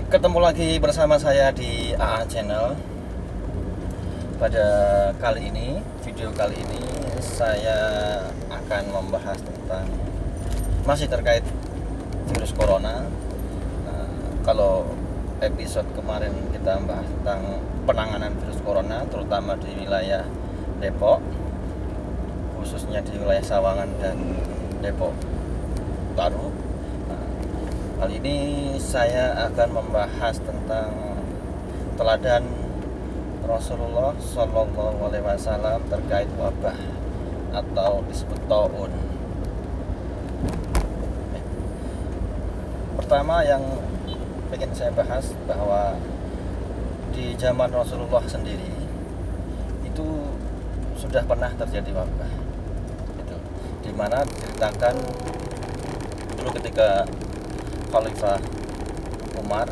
ketemu lagi bersama saya di AA Channel. Pada video kali ini saya akan membahas tentang masih terkait virus corona. Kalau episode kemarin kita membahas tentang penanganan virus corona, terutama di wilayah Depok, khususnya di wilayah Sawangan dan Depok Baru. Kali ini saya akan membahas tentang teladan Rasulullah Shallallahu Alaihi Wasallam terkait wabah atau disebut taun. Pertama yang ingin saya bahas bahwa di zaman Rasulullah sendiri itu sudah pernah terjadi wabah. Itu dimana diceritakan dulu ketika Khalifah Umar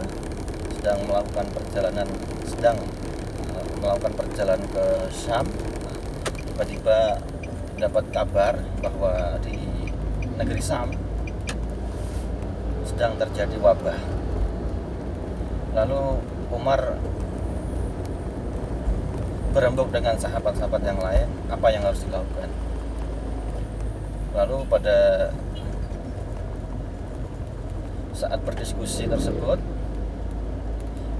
sedang melakukan perjalanan ke Syam. Tiba-tiba dapat kabar bahwa di negeri Syam sedang terjadi wabah. Lalu Umar berembuk dengan sahabat-sahabat yang lain, apa yang harus dilakukan. Lalu pada saat berdiskusi tersebut,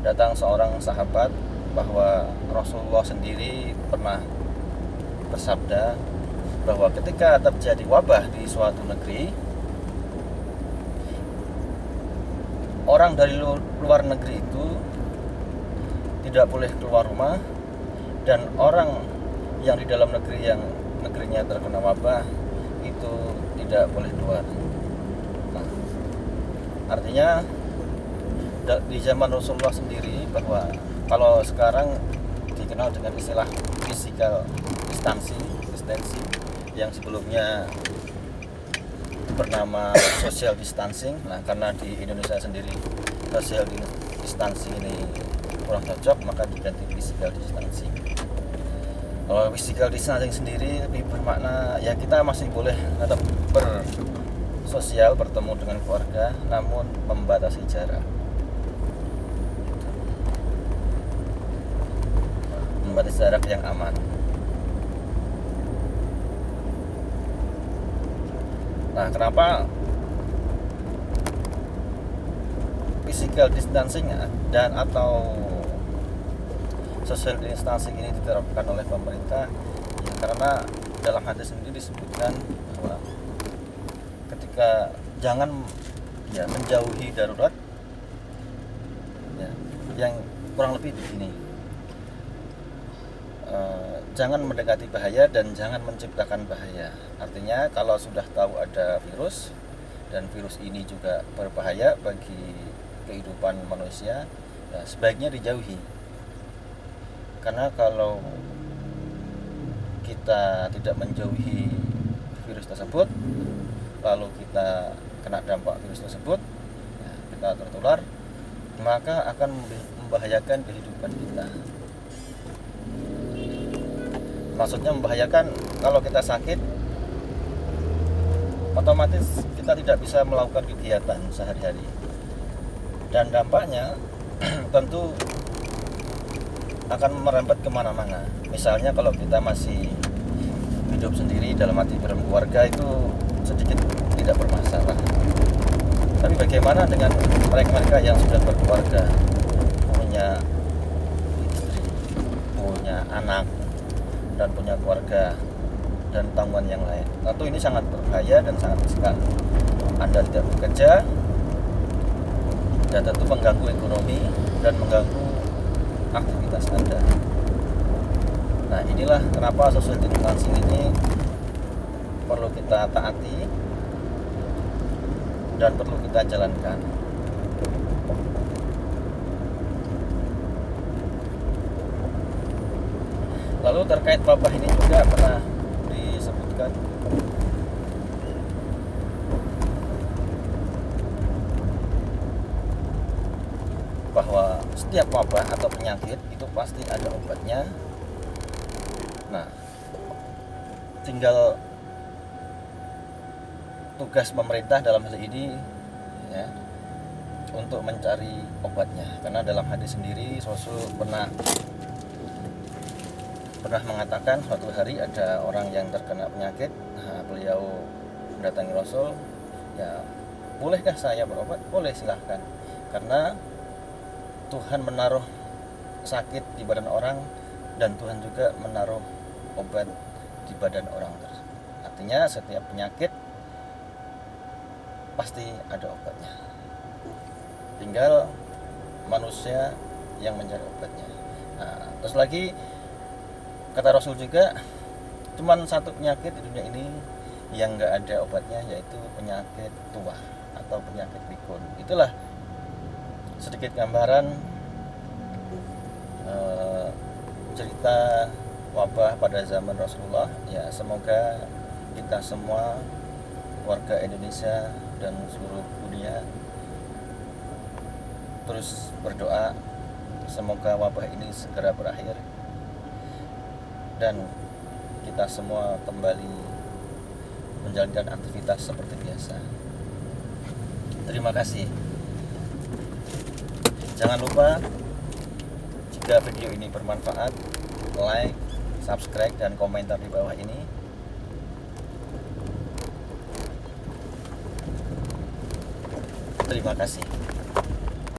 datang seorang sahabat bahwa Rasulullah sendiri pernah bersabda bahwa ketika terjadi wabah di suatu negeri, orang dari luar negeri itu tidak boleh keluar rumah, dan orang yang di dalam negeri yang negerinya terkena wabah itu tidak boleh keluar. Artinya di zaman Rasulullah sendiri, bahwa kalau sekarang dikenal dengan istilah physical distancing, yang sebelumnya bernama social distancing. Nah, karena di Indonesia sendiri social distancing ini kurang cocok, maka diganti physical distancing. Kalau physical distancing sendiri lebih bermakna ya kita masih boleh tetap bersosial, bertemu dengan keluarga, namun membatasi jarak, membatasi jarak yang aman. Nah, kenapa physical distancing dan atau social distancing ini diterapkan oleh pemerintah? Ya, karena dalam hadis sendiri disebutkan bahwa ketika jangan menjauhi darurat, yang kurang lebih begini, jangan mendekati bahaya dan jangan menciptakan bahaya. Artinya kalau sudah tahu ada virus dan virus ini juga berbahaya bagi kehidupan manusia, ya sebaiknya dijauhi. Karena kalau kita tidak menjauhi virus tersebut, lalu kita kena dampak virus tersebut, kita tertular, maka akan membahayakan kehidupan kita. Maksudnya membahayakan, kalau kita sakit, otomatis kita tidak bisa melakukan kegiatan sehari-hari, dan dampaknya tentu akan merembet kemana-mana. Misalnya kalau kita masih hidup sendiri dalam arti berkeluarga, itu sedikit tidak bermasalah. Tapi bagaimana dengan mereka yang sudah berkeluarga, punya istri, punya anak, dan punya keluarga dan tanggungan yang lain? Tentu ini sangat berbahaya dan sangat riskan. Anda tidak bekerja, dan tentu mengganggu ekonomi dan mengganggu aktivitas Anda. Nah, inilah kenapa social distancing ini perlu kita taati dan perlu kita jalankan. Lalu terkait wabah ini juga pernah disebutkan bahwa setiap wabah atau penyakit itu pasti ada obatnya. Nah, tinggal tugas pemerintah dalam hal ini, ya, untuk mencari obatnya, karena dalam hadis sendiri Rasul pernah mengatakan suatu hari ada orang yang terkena penyakit. Nah, beliau mendatangi Rasul, ya bolehkah saya berobat? Boleh, silahkan, karena Tuhan menaruh sakit di badan orang dan Tuhan juga menaruh obat di badan orang tersebut. Artinya setiap penyakit pasti ada obatnya, tinggal manusia yang mencari obatnya. Nah, terus lagi kata Rasul juga, cuman satu penyakit di dunia ini yang nggak ada obatnya, yaitu penyakit tua atau penyakit pikun. Itulah sedikit gambaran cerita wabah pada zaman Rasulullah. Ya, semoga kita semua warga Indonesia dan seluruh dunia terus berdoa semoga wabah ini segera berakhir dan kita semua kembali menjalankan aktivitas seperti biasa. Terima kasih. Jangan lupa, jika video ini bermanfaat, like, subscribe, dan komentar di bawah ini. Terima kasih.